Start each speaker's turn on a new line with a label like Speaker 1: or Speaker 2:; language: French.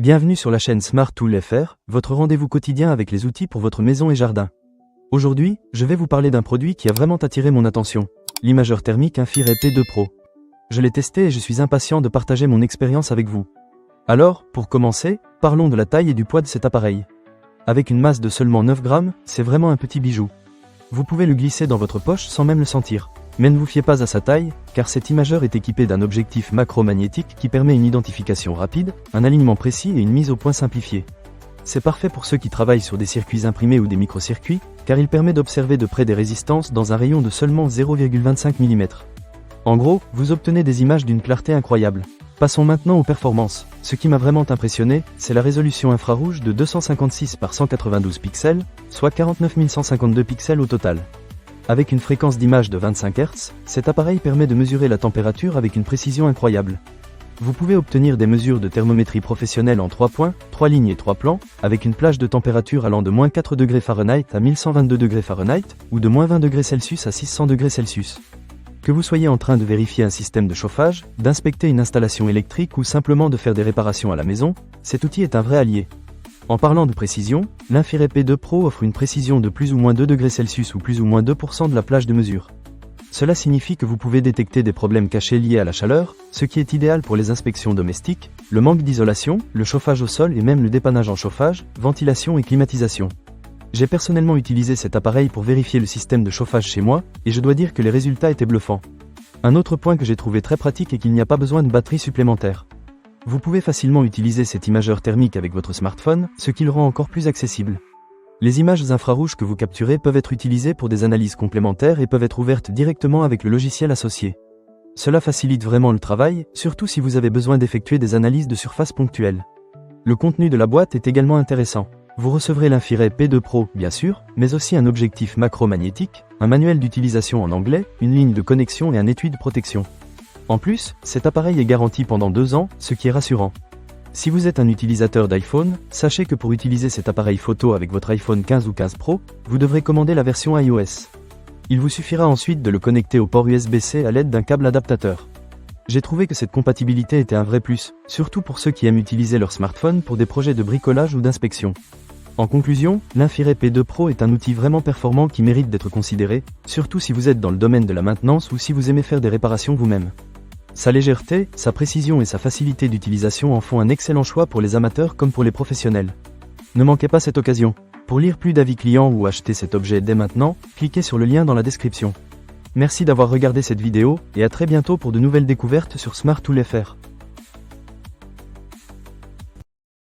Speaker 1: Bienvenue sur la chaîne Smart Tool FR, votre rendez-vous quotidien avec les outils pour votre maison et jardin. Aujourd'hui, je vais vous parler d'un produit qui a vraiment attiré mon attention, l'imageur thermique Infrared P2 Pro. Je l'ai testé et je suis impatient de partager mon expérience avec vous. Alors, pour commencer, parlons de la taille et du poids de cet appareil. Avec une masse de seulement 9 grammes, c'est vraiment un petit bijou. Vous pouvez le glisser dans votre poche sans même le sentir. Mais ne vous fiez pas à sa taille, car cet imageur est équipé d'un objectif macro-magnétique qui permet une identification rapide, un alignement précis et une mise au point simplifiée. C'est parfait pour ceux qui travaillent sur des circuits imprimés ou des microcircuits, car il permet d'observer de près des résistances dans un rayon de seulement 0,25 mm. En gros, vous obtenez des images d'une clarté incroyable. Passons maintenant aux performances. Ce qui m'a vraiment impressionné, c'est la résolution infrarouge de 256 par 192 pixels, soit 49 152 pixels au total. Avec une fréquence d'image de 25 Hz, cet appareil permet de mesurer la température avec une précision incroyable. Vous pouvez obtenir des mesures de thermométrie professionnelle en 3 points, 3 lignes et 3 plans, avec une plage de température allant de -4 degrés Fahrenheit à 1122 degrés Fahrenheit, ou de -20 degrés Celsius à 600 degrés Celsius. Que vous soyez en train de vérifier un système de chauffage, d'inspecter une installation électrique ou simplement de faire des réparations à la maison, cet outil est un vrai allié. En parlant de précision, l'Infrared P2 Pro offre une précision de plus ou moins 2 degrés Celsius ou plus ou moins 2% de la plage de mesure. Cela signifie que vous pouvez détecter des problèmes cachés liés à la chaleur, ce qui est idéal pour les inspections domestiques, le manque d'isolation, le chauffage au sol et même le dépannage en chauffage, ventilation et climatisation. J'ai personnellement utilisé cet appareil pour vérifier le système de chauffage chez moi, et je dois dire que les résultats étaient bluffants. Un autre point que j'ai trouvé très pratique est qu'il n'y a pas besoin de batterie supplémentaire. Vous pouvez facilement utiliser cet imageur thermique avec votre smartphone, ce qui le rend encore plus accessible. Les images infrarouges que vous capturez peuvent être utilisées pour des analyses complémentaires et peuvent être ouvertes directement avec le logiciel associé. Cela facilite vraiment le travail, surtout si vous avez besoin d'effectuer des analyses de surface ponctuelles. Le contenu de la boîte est également intéressant. Vous recevrez l'Infrared P2 Pro, bien sûr, mais aussi un objectif macro-magnétique, un manuel d'utilisation en anglais, une ligne de connexion et un étui de protection. En plus, cet appareil est garanti pendant 2 ans, ce qui est rassurant. Si vous êtes un utilisateur d'iPhone, sachez que pour utiliser cet appareil photo avec votre iPhone 15 ou 15 Pro, vous devrez commander la version iOS. Il vous suffira ensuite de le connecter au port USB-C à l'aide d'un câble adaptateur. J'ai trouvé que cette compatibilité était un vrai plus, surtout pour ceux qui aiment utiliser leur smartphone pour des projets de bricolage ou d'inspection. En conclusion, l'Infrared P2 Pro est un outil vraiment performant qui mérite d'être considéré, surtout si vous êtes dans le domaine de la maintenance ou si vous aimez faire des réparations vous-même. Sa légèreté, sa précision et sa facilité d'utilisation en font un excellent choix pour les amateurs comme pour les professionnels. Ne manquez pas cette occasion. Pour lire plus d'avis clients ou acheter cet objet dès maintenant, cliquez sur le lien dans la description. Merci d'avoir regardé cette vidéo, et à très bientôt pour de nouvelles découvertes sur Smart Tool FR.